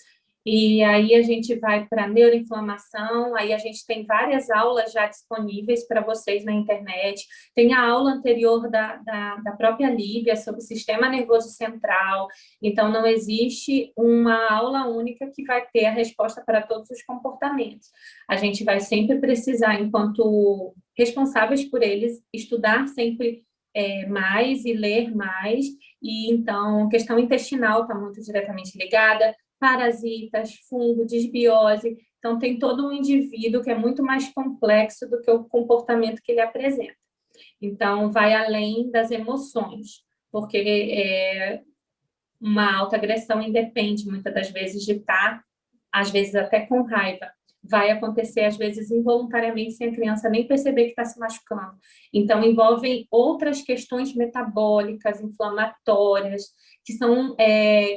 E aí a gente vai para neuroinflamação, aí a gente tem várias aulas já disponíveis para vocês na internet. Tem a aula anterior da própria Lívia sobre o sistema nervoso central. Então, não existe uma aula única que vai ter a resposta para todos os comportamentos. A gente vai sempre precisar, enquanto responsáveis por eles, estudar sempre mais e ler mais. E então, a questão intestinal está muito diretamente ligada, parasitas, fungo, desbiose. Então, tem todo um indivíduo que é muito mais complexo do que o comportamento que ele apresenta. Então, vai além das emoções, porque uma autoagressão independe, muitas das vezes, de estar, às vezes, até com raiva. Vai acontecer, às vezes, involuntariamente, sem a criança nem perceber que está se machucando. Então, envolvem outras questões metabólicas, inflamatórias,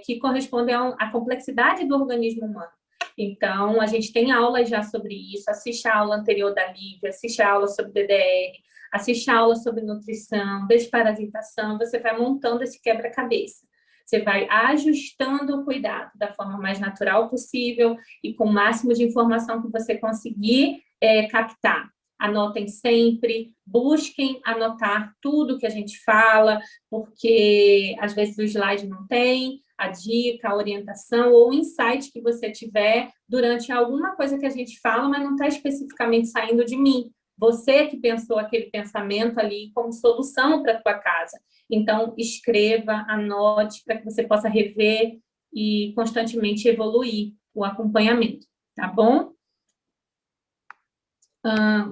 que correspondem à complexidade do organismo humano. Então, a gente tem aulas já sobre isso, assiste a aula anterior da Lívia, assiste a aula sobre DDR, assiste a aula sobre nutrição, desparasitação, você vai montando esse quebra-cabeça. Você vai ajustando o cuidado da forma mais natural possível e com o máximo de informação que você conseguir captar. Anotem sempre, busquem anotar tudo que a gente fala, porque às vezes o slide não tem, a dica, a orientação ou o insight que você tiver durante alguma coisa que a gente fala, mas não está especificamente saindo de mim. Você que pensou aquele pensamento ali como solução para a tua casa. Então, escreva, anote, para que você possa rever e constantemente evoluir o acompanhamento, tá bom?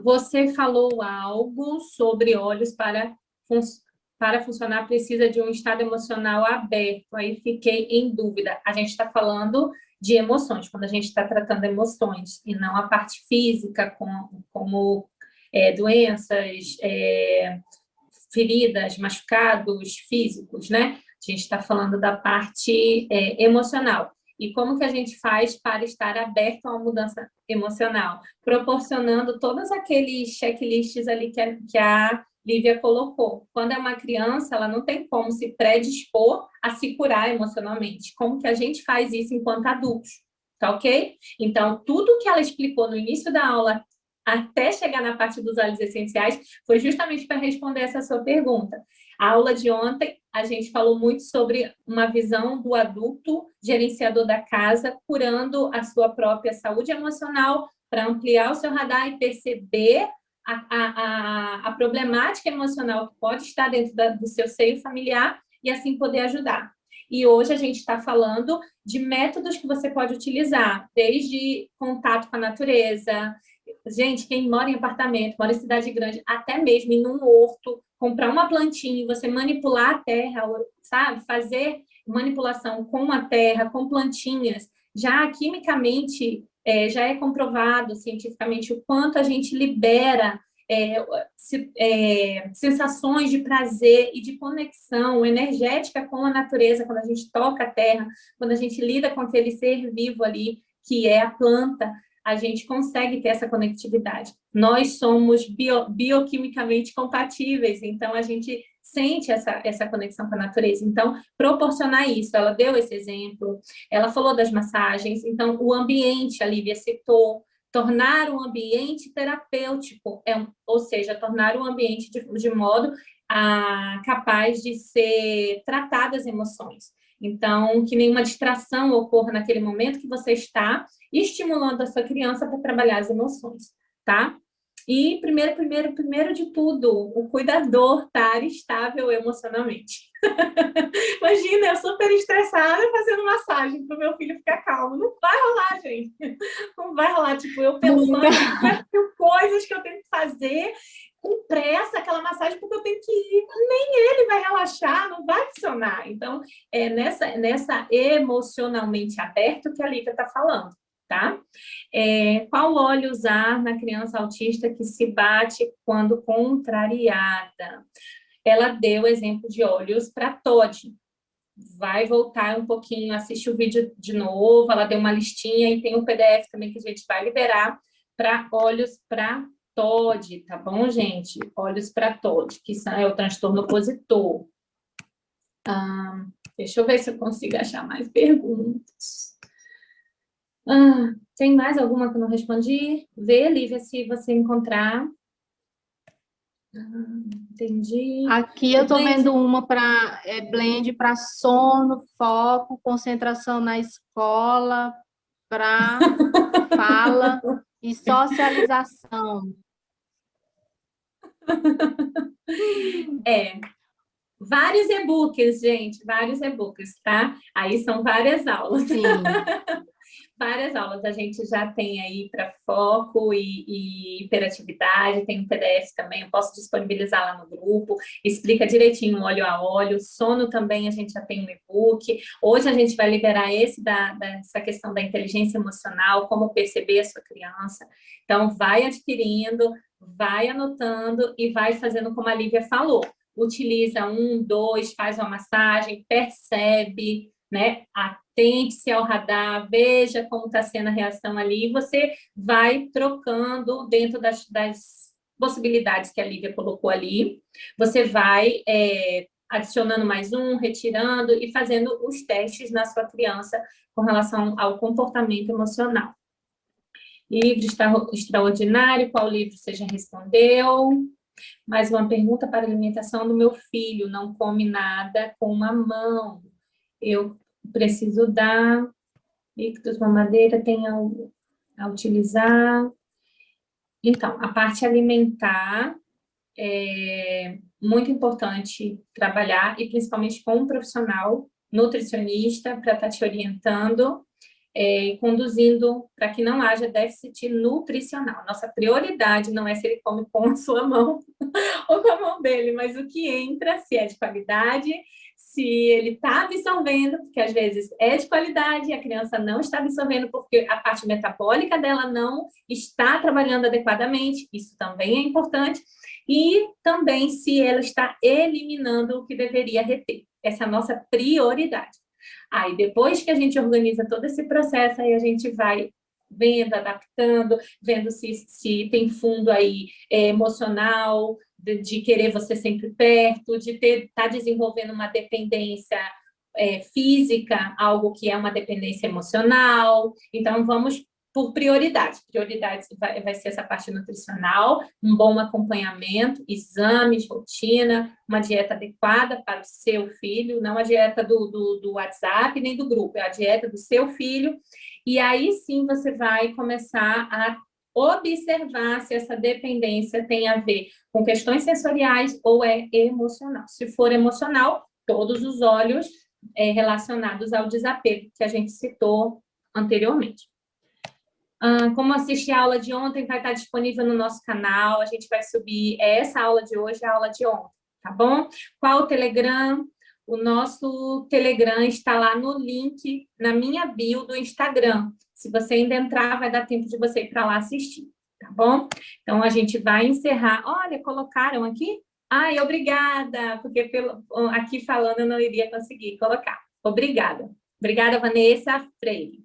Você falou algo sobre óleos para para funcionar precisa de um estado emocional aberto. Aí fiquei em dúvida. A gente está falando de emoções, quando a gente está tratando emoções, e não a parte física, como doenças, feridas, machucados físicos, né? A gente está falando da parte emocional. E como que a gente faz para estar aberto a uma mudança emocional? Proporcionando todos aqueles checklists ali que a Lívia colocou. Quando é uma criança, ela não tem como se predispor a se curar emocionalmente. Como que a gente faz isso enquanto adultos? Tá ok? Então, tudo que ela explicou no início da aula, até chegar na parte dos óleos essenciais, foi justamente para responder essa sua pergunta. A aula de ontem, a gente falou muito sobre uma visão do adulto gerenciador da casa, curando a sua própria saúde emocional para ampliar o seu radar e perceber a problemática emocional que pode estar dentro do seu seio familiar e assim poder ajudar. E hoje a gente está falando de métodos que você pode utilizar, desde contato com a natureza. Gente, quem mora em apartamento, mora em cidade grande, até mesmo em um horto, comprar uma plantinha e você manipular a terra, sabe? Fazer manipulação com a terra, com plantinhas, já quimicamente já é comprovado cientificamente o quanto a gente libera sensações de prazer e de conexão energética com a natureza, quando a gente toca a terra, quando a gente lida com aquele ser vivo ali, que é a planta, a gente consegue ter essa conectividade. Nós somos bioquimicamente compatíveis, então a gente sente essa conexão com a natureza. Então, proporcionar isso, ela deu esse exemplo, ela falou das massagens, então o ambiente, a Lívia citou, tornar um ambiente terapêutico, ou seja, tornar um ambiente de modo capaz de ser tratado as emoções. Então, que nenhuma distração ocorra naquele momento que você está estimulando a sua criança para trabalhar as emoções, tá? E primeiro de tudo, o cuidador estar estável emocionalmente. Imagina, eu super estressada fazendo massagem para o meu filho ficar calmo. Não vai rolar, gente. Não vai rolar. Tipo, eu pensando em coisas que eu tenho que fazer com pressa, aquela massagem, porque eu tenho que ir. Nem ele vai relaxar, não vai funcionar. Então, é nessa emocionalmente aberto que a Lívia está falando, tá? Qual óleo usar na criança autista que se bate quando contrariada? Ela deu exemplo de óleos para TOD. Vai voltar um pouquinho, assiste o vídeo de novo, ela deu uma listinha e tem um PDF também que a gente vai liberar para óleos para TOD, tá bom, gente? Óleos para TOD, que é o transtorno opositor. Deixa eu ver se eu consigo achar mais perguntas. Tem mais alguma que eu não respondi? Vê, Lívia, se você encontrar. Entendi. Aqui eu estou vendo uma para blend para sono, foco, concentração na escola, para fala e socialização. Vários e-books, gente, vários e-books, tá? Aí são várias aulas. Sim. Várias aulas a gente já tem aí para foco e hiperatividade, tem um PDF também, eu posso disponibilizar lá no grupo, explica direitinho óleo a óleo, sono também a gente já tem um e-book. Hoje a gente vai liberar dessa questão da inteligência emocional, como perceber a sua criança. Então, vai adquirindo, vai anotando e vai fazendo como a Lívia falou. Utiliza 1, 2, faz uma massagem, percebe, né? Atente-se ao radar, veja como está sendo a reação ali, e você vai trocando dentro das possibilidades que a Lívia colocou ali, você vai adicionando mais um, retirando e fazendo os testes na sua criança com relação ao comportamento emocional. Livro extraordinário, qual livro você já respondeu? Mais uma pergunta para alimentação do meu filho, não come nada com uma mão. Eu preciso dar líquidos, mamadeira, tem a utilizar. Então, a parte alimentar é muito importante trabalhar, e principalmente com um profissional nutricionista para estar te orientando. conduzindo para que não haja déficit nutricional. Nossa prioridade não é se ele come com a sua mão ou com a mão dele, mas o que entra, se é de qualidade, se ele está absorvendo, porque às vezes é de qualidade, a criança não está absorvendo porque a parte metabólica dela não está trabalhando adequadamente, isso também é importante, e também se ela está eliminando o que deveria reter. Essa é a nossa prioridade. Aí, depois que a gente organiza todo esse processo, aí a gente vai vendo, adaptando, vendo se tem fundo aí emocional, de querer você sempre perto, de estar desenvolvendo uma dependência física, algo que é uma dependência emocional. Então, vamos por prioridades. Prioridades vai ser essa parte nutricional, um bom acompanhamento, exames, rotina, uma dieta adequada para o seu filho, não a dieta do WhatsApp nem do grupo, é a dieta do seu filho. E aí sim você vai começar a observar se essa dependência tem a ver com questões sensoriais ou é emocional. Se for emocional, todos os olhos relacionados ao desapego que a gente citou anteriormente. Como assistir a aula de ontem vai estar disponível no nosso canal, a gente vai subir essa aula de hoje, a aula de ontem, tá bom? Qual o Telegram? O nosso Telegram está lá no link, na minha bio do Instagram. Se você ainda entrar, vai dar tempo de você ir para lá assistir, tá bom? Então, a gente vai encerrar. Olha, colocaram aqui? Ai, obrigada, porque aqui falando eu não iria conseguir colocar. Obrigada. Obrigada, Vanessa Freire.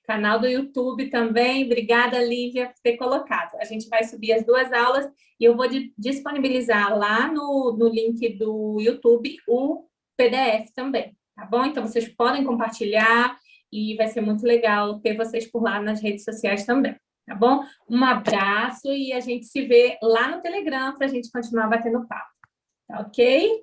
Canal do YouTube também. Obrigada, Lívia, por ter colocado. A gente vai subir as duas aulas e eu vou disponibilizar lá no link do YouTube o PDF também, tá bom? Então, vocês podem compartilhar e vai ser muito legal ter vocês por lá nas redes sociais também, tá bom? Um abraço e a gente se vê lá no Telegram para a gente continuar batendo papo, tá ok?